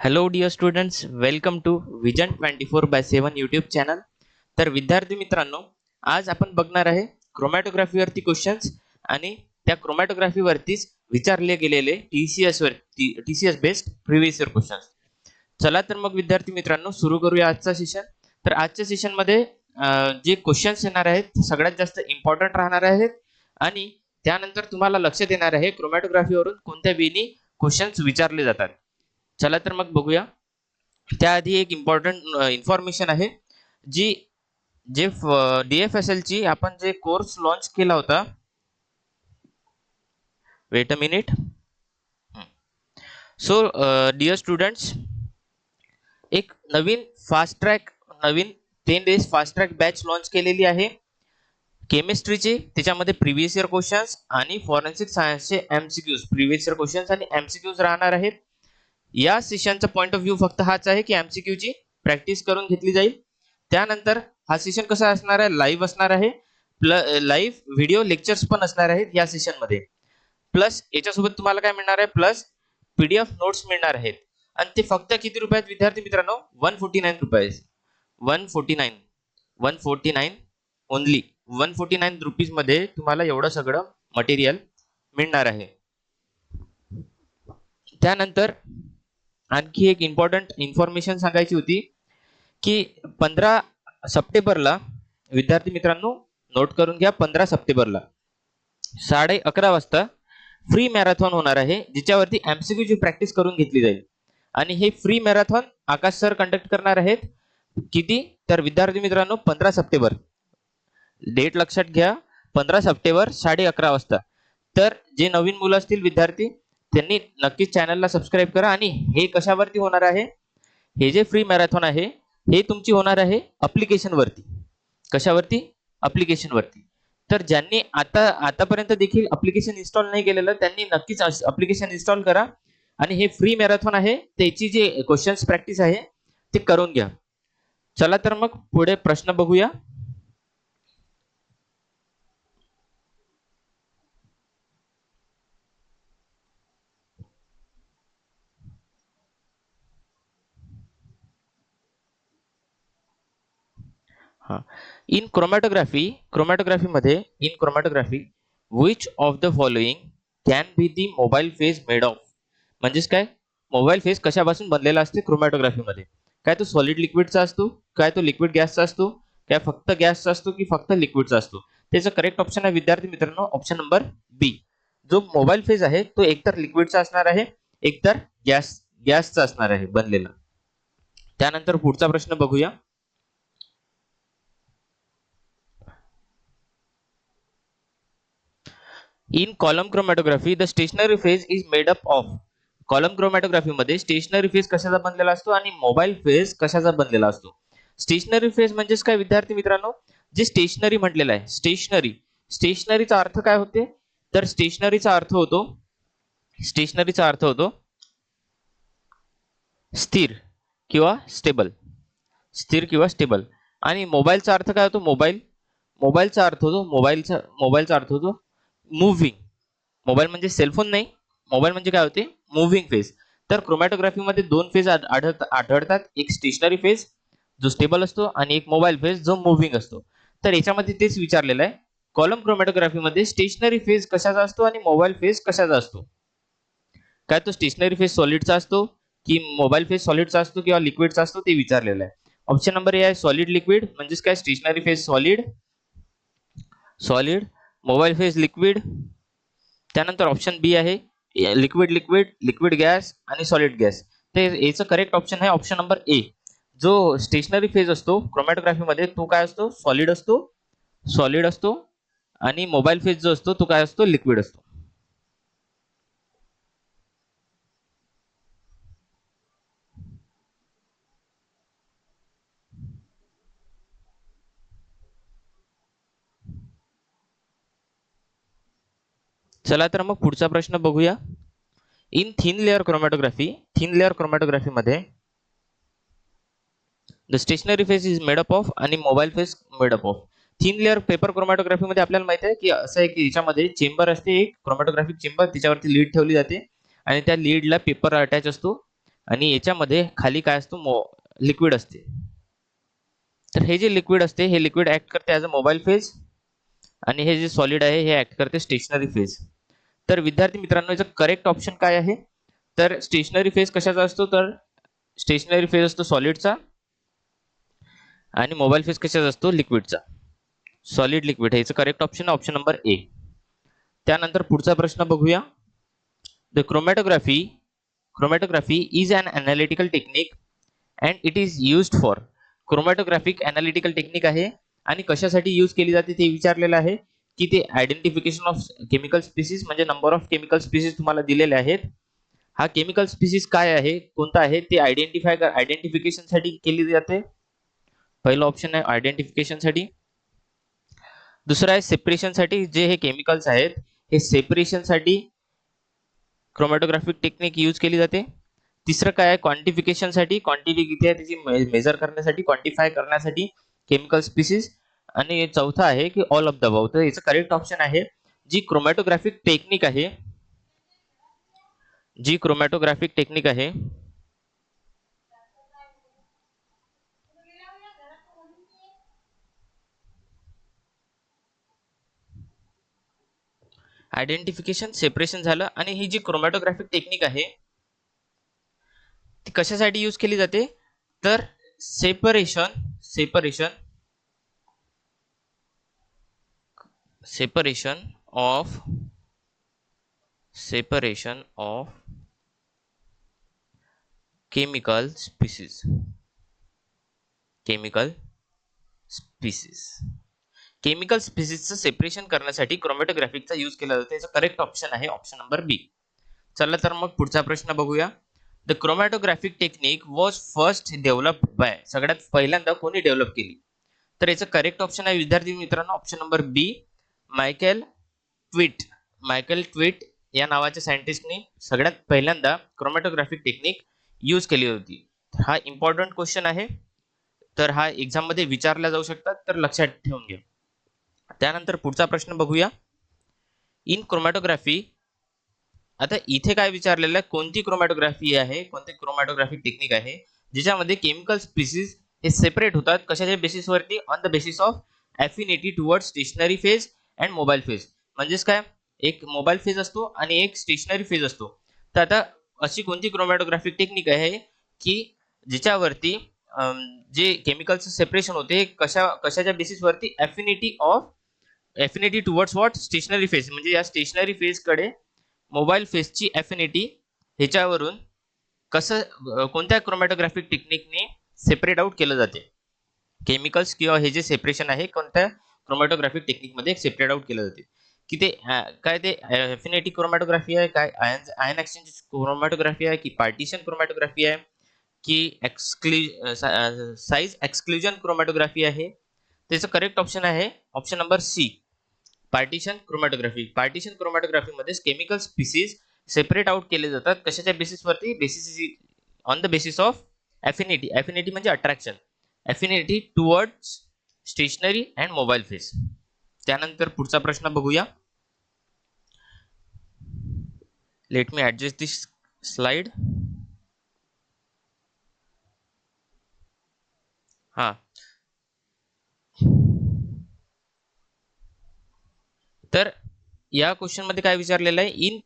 Hello dear students, welcome to vision 24/7 YouTube channel. तर विद्यार्थी मित्रांनो, आज आपण बघणार आहे क्रोमॅटोग्राफीवरती क्वेश्चन्स आणि त्या क्रोमॅटोग्राफीवरतीच विचारले गेलेले TCS based previous year questions. चला तर मग विद्यार्थी मित्रांनो, सुरू करूया आजचा सेशन. तर आजच्या सेशनमध्ये जे क्वेश्चन्स येणार आहेत ते सगळ्यात जास्त इम्पॉर्टंट राहणार आहेत आणि त्यानंतर तुम्हाला लक्षात येणार आहे क्रोमॅटोग्राफीवरून कोणत्या वेनी क्वेश्चन्स विचारले जातात. चला तर मग बघूया. त्याआधी एक इम्पॉर्टंट इन्फॉर्मेशन आहे, जी जे DFSL ची आपण जे कोर्स लॉन्च केला होता. Wait a minute. So dear students, एक नवीन 10 days fast track batch launch केलेली आहे केमिस्ट्रीची. त्याच्यामध्ये प्रिव्हियस इयर क्वेश्चन्स आणि फॉरेन्सिक सायन्सचे MCQs, प्रिव्हियस इयर क्वेश्चन्स आणि MCQs राहणार आहेत. या सेशनचा पॉइंट ऑफ व्ह्यू फक्त हाच आहे की MCQ ची प्रॅक्टिस करून घेतली जाईल. त्यानंतर हा सेशन कसा असणार आहे, लाईव्ह असणार आहे. लाईव्ह व्हिडिओ लेक्चर्स पण असणार आहेत या सेशन मध्ये. प्लस याच्यासोबत तुम्हाला काय मिळणार आहे, प्लस PDF नोट्स मिळणार आहेत. आणि ते फक्त किती रुपयात विद्यार्थी मित्रांनो? 149 रुपये. 149 ओनली 149 रुपीज मध्ये तुम्हाला एवढं सगळं मटेरियल मिळणार आहे. त्यानंतर आणखी एक इम्पॉर्टंट इन्फॉर्मेशन सांगायची होती की 15 सप्टेंबरला विद्यार्थी मित्रांनो नोट करून घ्या, 15 सप्टेंबरला 11:30 वाजता फ्री मॅरेथॉन होणार आहे, जिच्यावरती MCQ ची प्रॅक्टिस करून घेतली जाईल. आणि हे फ्री मॅरेथॉन आकाश सर कंडक्ट करणार आहेत. किती? तर विद्यार्थी मित्रांनो 15 सप्टेंबर, डेट लक्षात घ्या, 15 सप्टेंबर 11:30 वाजता. तर जे नवीन मुलं असतील विद्यार्थी, त्यांनी नक्कीच चॅनलला सबस्क्राईब करा. आणि हे कशावरती होणार आहे? हे जे फ्री मॅरेथॉन आहे हे तुमची होणार आहे ऍप्लिकेशन वरती. कशावरती? ऍप्लिकेशन वरती. तर ज्यांनी आतापर्यंत देखील ऍप्लिकेशन इन्स्टॉल नाही केलेलं, त्यांनी नक्कीच ऍप्लिकेशन इन्स्टॉल करा आणि हे फ्री मॅरेथॉन आहे, त्याची जे क्वेश्चन्स प्रॅक्टिस आहे ते करून घ्या. चला तर मग पुढे प्रश्न बघूया. इन क्रोमॅटोग्राफी मध्ये which of the following can be the mobile phase made of? म्हणजेच काय, मोबाईल फेज कशापासून बनलेला असते क्रोमॅटोग्राफी मध्ये? काय तो सॉलिड लिक्विडचा असतो, काय तो लिक्विड गॅसचा असतो, काय फक्त गॅसचा असतो की फक्त लिक्विडचा असतो? त्याचं करेक्ट ऑप्शन आहे विद्यार्थी मित्रांनो ऑप्शन नंबर बी. जो मोबाईल फेज आहे तो एकतर लिक्विडचा असणार आहे, एकतर गॅसचा असणार आहे बनलेला. त्यानंतर पुढचा प्रश्न बघूया. In column chromatography the stationary phase is made up of. Column chromatography मध्ये स्टेशनरी फेज कशाचा बनलेला असतो आणि मोबाईल फेज कशाचा बनलेला असतो? स्टेशनरी फेज म्हणजेच काय विद्यार्थी मित्रांनो? जे स्टेशनरी म्हटलेलं आहे, स्टेशनरीचा अर्थ काय होते? तर स्टेशनरीचा अर्थ होतो स्थिर किंवा स्टेबल. आणि मोबाईलचा अर्थ काय होतो? मोबाईलचा अर्थ होतो मूव्हिंग. मोबाईल म्हणजे सेलफोन नाही, मोबाईल म्हणजे काय होते? Moving phase. तर क्रोमॅटोग्राफी मध्ये दोन फेज आढळतात, एक स्टेशनरी फेज जो स्टेबल असतो आणि एक मोबाईल फेज जो मूव्हिंग असतो. तर याच्यामध्ये तेच विचारलेलं आहे, कॉलम क्रोमॅटोग्राफी मध्ये स्टेशनरी फेज कशाचा असतो आणि मोबाईल फेज कशाचा असतो? काय तो स्टेशनरी फेज सॉलिडचा असतो की मोबाईल फेज सॉलिडचा असतो किंवा लिक्विडचा असतो ते विचारलेलं आहे. ऑप्शन नंबर ए आहे सॉलिड लिक्विड, म्हणजेच काय stationary phase solid, mobile phase liquid. त्यानंतर ऑप्शन बी आहे लिक्विड गॅस आणि सॉलिड गॅस. तर याचं करेक्ट ऑप्शन आहे ऑप्शन नंबर ए. जो स्टेशनरी फेज असतो क्रोमॅटोग्राफी मध्ये तो काय असतो? सॉलिड असतो आणि मोबाईल फेज जो असतो तो काय असतो? लिक्विड असतो. चला तर मग पुढचा प्रश्न बघूया. इन थिन लेअर क्रोमॅटोग्राफी मध्ये the stationary phase is made up of आणि mobile phase made up of. Thin layer paper chromatography मध्ये आपल्याला माहिती आहे की असं आहे की याच्यामध्ये चेंबर असते, एक क्रोमॅटोग्राफिक चेंबर, त्याच्यावरती लीड ठेवली जाते आणि त्या लीडला पेपर अटॅच असतो. आणि याच्यामध्ये खाली काय असतो, लिक्विड असते. तर हे जे लिक्विड असते हे लिक्विड ऍक्ट करते ॲज अ मोबाईल फेज आणि हे जे सॉलिड आहे हे ऍक्ट करते स्टेशनरी फेज. तर विद्यार्थी मित्रांनो याचं करेक्ट ऑप्शन काय आहे? तर स्टेशनरी फेज कशाचा असतो? तर स्टेशनरी फेज असतो सॉलिडचा आणि मोबाईल फेज कशाचा असतो? लिक्विडचा. सॉलिड लिक्विड ह्याचं correct option option number A. त्यानंतर पुढचा प्रश्न बघूया. The chromatography is an analytical technique and it is used for. Chromatographic analytical technique आहे आणि कशासाठी यूज केली जाते ते विचारलेलं आहे की ते आयडेंटिफिकेशन ऑफ केमिकल स्पीसीज म्हणजे नंबर ऑफ केमिकल स्पीसीज तुम्हाला दिलेले आहेत. हा केमिकल स्पीसीज काय आहे, कोणता आहे ते आयडेंटिफिकेशन साठी केली जाते. पहिला ऑप्शन आहे आयडेंटिफिकेशन साठी. दुसरा आहे सेपरेशन साठी. जे हे केमिकल्स आहेत हे सेपरेशन साठी क्रोमॅटोग्राफिक टेक्निक यूज केली जाते. तिसरं काय आहे क्वांटिफिकेशन साठी. क्वांटिटी किती आहे त्याची मेजर करण्यासाठी, क्वांटिफाय करण्यासाठी केमिकल स्पीसीज. आणि चौथा आहे की ऑल ऑफ द अबव. तर याचं करेक्ट ऑप्शन आहे जी क्रोमॅटोग्राफिक टेक्निक आहे, जी क्रोमॅटोग्राफिक टेक्निक आहे आयडेंटिफिकेशन, सेपरेशन झालं. आणि ही जी क्रोमॅटोग्राफिक टेक्निक आहे ती कशासाठी यूज केली जाते? तर separation of chemical species. Chemical स्पीसीजचं सेपरेशन करण्यासाठी क्रोमॅटोग्राफिकचा यूज केला जातो. याचा करेक्ट ऑप्शन आहे ऑप्शन नंबर बी. चला तर मग पुढचा प्रश्न बघूया. The chromatographic technique was first developed by. सगळ्यात पहिल्यांदा कोणी डेव्हलप केली? तर याचं करेक्ट ऑप्शन आहे विद्यार्थी मित्रांनो ऑप्शन नंबर बी, मायकेल ट्विट या नावाच्या सायंटिस्टने सगळ्यात पहिल्यांदा क्रोमॅटोग्राफिक टेक्निक यूज केली होती. हा इम्पॉर्टंट क्वेश्चन आहे, तर हा एक्झाम मध्ये विचारला जाऊ शकतात, तर लक्षात ठेवून घ्या. त्यानंतर पुढचा प्रश्न बघूया. इन क्रोमॅटोग्राफी, आता इथे काय विचारलेलं आहे, कोणती क्रोमॅटोग्राफी आहे, कोणती क्रोमॅटोग्राफिक टेक्निक आहे ज्याच्यामध्ये केमिकल स्पीसीज हे सेपरेट होतात. कशाच्या बेसिसवरती? On the basis of affinity toward stationary phase and mobile phase. म्हणजेच काय, एक मोबाईल फेज असतो आणि एक स्टेशनरी फेज असतो. तर आता अशी कोणती क्रोमॅटोग्राफिक टेक्निक आहे की ज्याच्यावरती जे केमिकलचं सेपरेशन होते कशाच्या बेसिसवरती? Affinity towards what? Stationary phase. म्हणजे या स्टेशनरी फेज कडे मोबाईल फेजची एफिनिटी ह्याच्यावरून कोणत्या क्रोमॅटोग्राफिक टेक्निकने सेपरेट आउट केलं जाते केमिकल्स, किंवा हे जे सेपरेशन आहे कोणत्या क्रोमॅटोग्राफिक टेक्निक मध्ये सेपरेट आउट केलं जाते. की ते काय ते एफिनिटी क्रोमॅटोग्राफी आहे, काय आयन एक्सचेंज क्रोमॅटोग्राफी आहे, की पार्टिशन क्रोमॅटोग्राफी आहे, की साइज एक्सक्लुजन क्रोमॅटोग्राफी आहे? त्याचं करेक्ट ऑप्शन आहे option number C, partition chromatography. Partition chromatography मध्ये केमिकल स्पीसीज सेपरेट आउट केले जातात. कशाच्या बेसिसवरती? On the basis of affinity म्हणजे attraction, affinity towards stationary and mobile phase. त्यानंतर पुढचा प्रश्न बघूया. Let me adjust this slide. हा, तर या क्वेश्चन मध्ये काय विचारलेलं आहे? In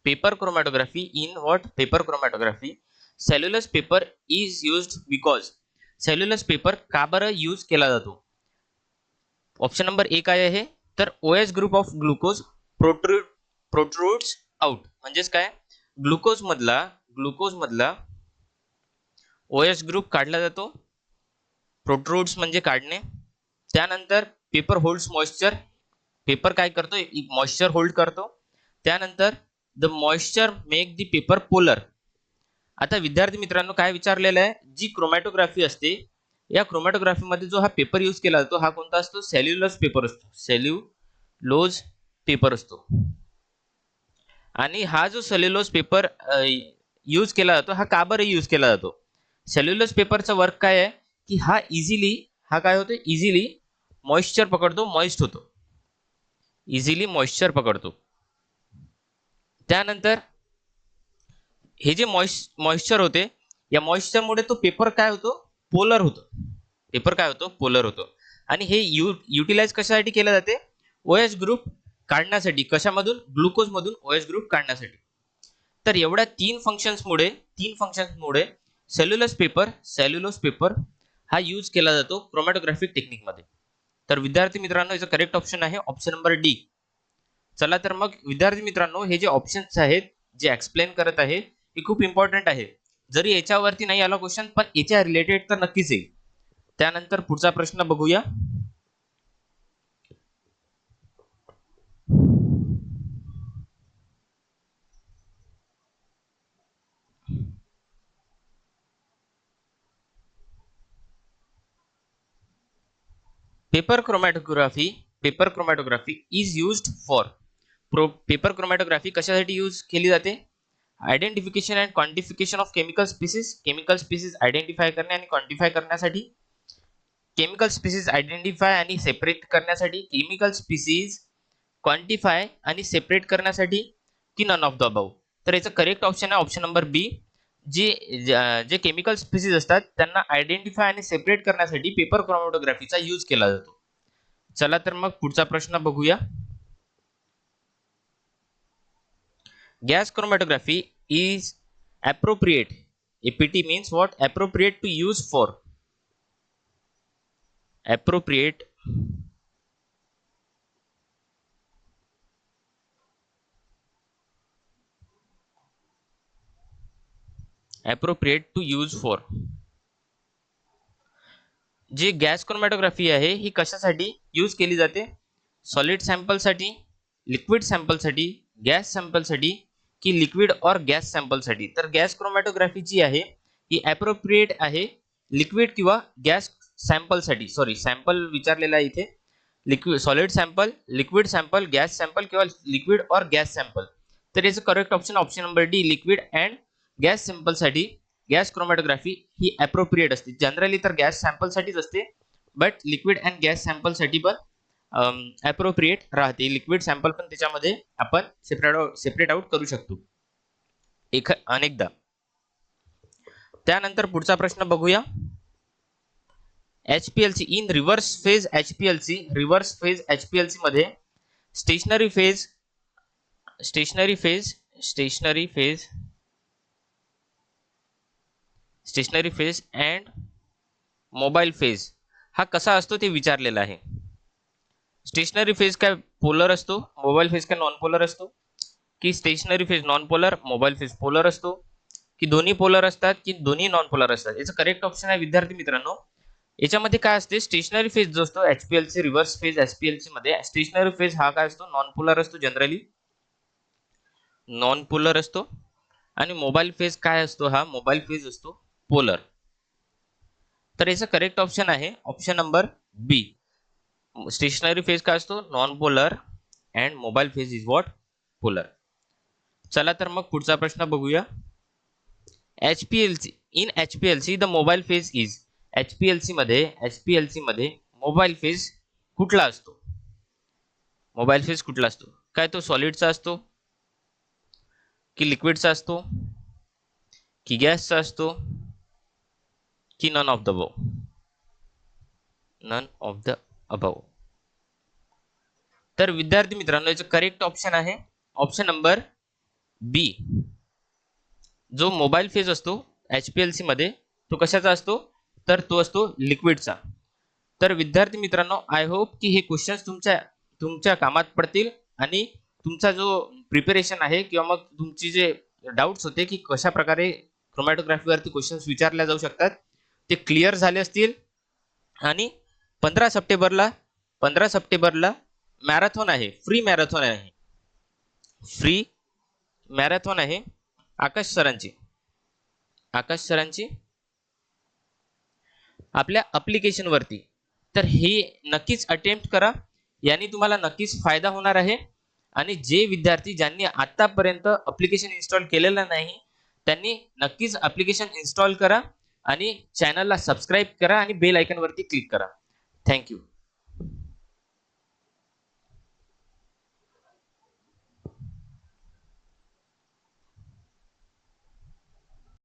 paper chromatography cellulose paper is used because. Cellulose paper का बरं यूज केला जातो? ऑप्शन नंबर ए काय आहे? तर OH group of glucose protrudes out. म्हणजेच काय, ग्लुकोज मधला OH ग्रुप काढला जातो. प्रोट्रूड्स म्हणजे काढणे. त्यानंतर पेपर होल्ड्स मॉइश्चर. पेपर काय करतो? मॉइश्चर होल्ड करतो. त्यानंतर the moisture make the paper polar. आता विद्यार्थी मित्रांनो काय विचारलेलं आहे, जी क्रोमॅटोग्राफी असते या क्रोमॅटोग्राफी मध्ये जो हा पेपर यूज केला जातो हा कोणता असतो? सेल्युलोज पेपर असतो. आणि हा जो सेल्युलोज पेपर यूज केला जातो हा का बरं यूज केला जातो? सेल्युलोज पेपरचा वर्क काय आहे की हा काय होतो? इझिली मॉइश्चर पकडतो, मॉइस्ट होतो, इझिली मॉइश्चर पकडतो. त्यानंतर हे जे मॉइश्चर होते, या मॉइश्चरमुळे तो पेपर काय होतो, पोलर होतो. पेपर काय होतो, पोलर होतो. आणि हे युटिलाइज कशासाठी केलं जाते, OH ग्रुप काढण्यासाठी. कशामधून, ग्लुकोज मधून OH ग्रुप काढण्यासाठी. तर एवढ्या तीन फंक्शन्समुळे सेल्युलोज पेपर हा यूज केला जातो क्रोमॅटोग्राफिक टेक्निक मध्ये. तर विद्यार्थी मित्रांनो, याचा करेक्ट ऑप्शन आहे ऑप्शन नंबर डी. चला तर मग विद्यार्थी मित्रांनो, हे जे ऑप्शन्स आहेत जे एक्सप्लेन करत आहे हे खूप इम्पॉर्टंट आहे. जरी याच्यावरती नाही आला क्वेश्चन, पण याच्या रिलेटेड तर नक्कीच येईल. त्यानंतर पुढचा प्रश्न बघूया. Paper chromatography is used for. Paper chromatography कशासाठी यूज केली जाते, identification and quantification of chemical species identify करणे आणि क्वांटिफाय करण्यासाठी, केमिकल स्पीसीज आयडेंटिफाय आणि सेपरेट करण्यासाठी, केमिकल स्पीसीज क्वांटिफाय आणि सेपरेट करण्यासाठी, की नन ऑफ द अबाव. तर याचं करेक्ट ऑप्शन आहे ऑप्शन नंबर बी. जे केमिकल स्पीसीज असतात त्यांना आयडेंटिफाय आणि सेपरेट करण्यासाठी पेपर क्रोमॅटोग्राफीचा यूज केला जातो. चला तर मग पुढचा प्रश्न बघूया. Gas chromatography is appropriate. APT means what? Appropriate to use for. Appropriate to use for. जी गॅस क्रोमॅटोग्राफी आहे ही कशासाठी यूज केली जाते, सॉलिड सॅम्पलसाठी, लिक्विड सॅम्पलसाठी, गॅस सॅम्पलसाठी, की लिक्विड और गॅस सॅम्पलसाठी. तर गॅस क्रोमॅटोग्राफी जी आहे ही ॲप्रोप्रिएट आहे लिक्विड किंवा गॅस सॅम्पलसाठी. सॉरी, सॅम्पल विचारलेला आहे इथे. Liquid, solid sample, liquid sample, gas sample किंवा लिक्विड और गॅस सॅम्पल. तर याचं correct option option number D, liquid and gas सॅम्पलसाठी गॅस क्रोमॅटोग्राफी ही ॲप्रोप्रिएट असते. जनरली तर गॅस सॅम्पलसाठीच असते, बट लिक्विड अँड गॅस सॅम्पलसाठी पण ॲप्रोप्रिएट राहते. लिक्विड सॅम्पल पण त्याच्यामध्ये आपण सेपरेट आउट करू शकतो अनेकदा. त्यानंतर पुढचा प्रश्न बघूया. HPLC in reverse phase HPLC मध्ये stationery phase and mobile phase हा कसा असतो ते विचारलेला आहे. स्टेशनरी फेज काय पोलर असतो, मोबाईल फेज काय नॉन पोलर असतो, की stationary phase non polar, mobile phase polar असतो, की दोन्ही पोलर असतात, की दोन्ही नॉन पोलर असतात. याचं करेक्ट ऑप्शन आहे विद्यार्थी मित्रांनो, याच्यामध्ये काय असते, स्टेशनरी फेज जो असतो HPLC रिव्हर्स फेज HPLC मध्ये स्टेशनरी फेज हा काय असतो, नॉन पोलर असतो, जनरली नॉन पोलर असतो. आणि मोबाईल फेज काय असतो, हा मोबाईल फेज असतो पोलर. तर याचं करेक्ट ऑप्शन आहे ऑप्शन नंबर बी. स्टेशनरी फेज काय असतो, non polar, and mobile phase is what, polar. चला तर मग पुढचा प्रश्न बघूया. HPLC the mobile phase is. HPLC मध्ये मोबाईल फेज कुठला असतो, मोबाईल फेज कुठला असतो, काय तो सॉलिडचा असतो, की लिक्विडचा असतो, की गॅसचा असतो, की नन ऑफ द अबव. तर विद्यार्थी मित्रांनो, याचं करेक्ट ऑप्शन आहे ऑप्शन नंबर बी. जो मोबाईल फेज असतो HPLC मध्ये तो कशाचा असतो, तर तो असतो लिक्विडचा. तर विद्यार्थी मित्रांनो, आय होप की हे क्वेश्चन्स तुमच्या कामात पडतील आणि तुमचा जो प्रिपरेशन आहे किंवा मग तुमची जे डाऊट्स होते की कशा प्रकारे क्रोमॅटोग्राफीवरती क्वेश्चन्स विचारले जाऊ शकतात ते क्लिअर झाले असतील. आणि 15 सप्टेंबरला मॅरेथॉन आहे, फ्री मॅरेथॉन आहे आकाश सरांची आपल्या ऍप्लिकेशन वरती. तर हे नक्कीच अटेम्प्ट करा, याने तुम्हाला नक्कीच फायदा होणार आहे. आणि जे विद्यार्थी ज्यांनी आतापर्यंत ऍप्लिकेशन इन्स्टॉल केलेलं नाही त्यांनी नक्कीच ऍप्लिकेशन इन्स्टॉल करा आणि चॅनलला सबस्क्राईब करा आणि बेल आयकॉन वरती क्लिक करा. थँक्यू.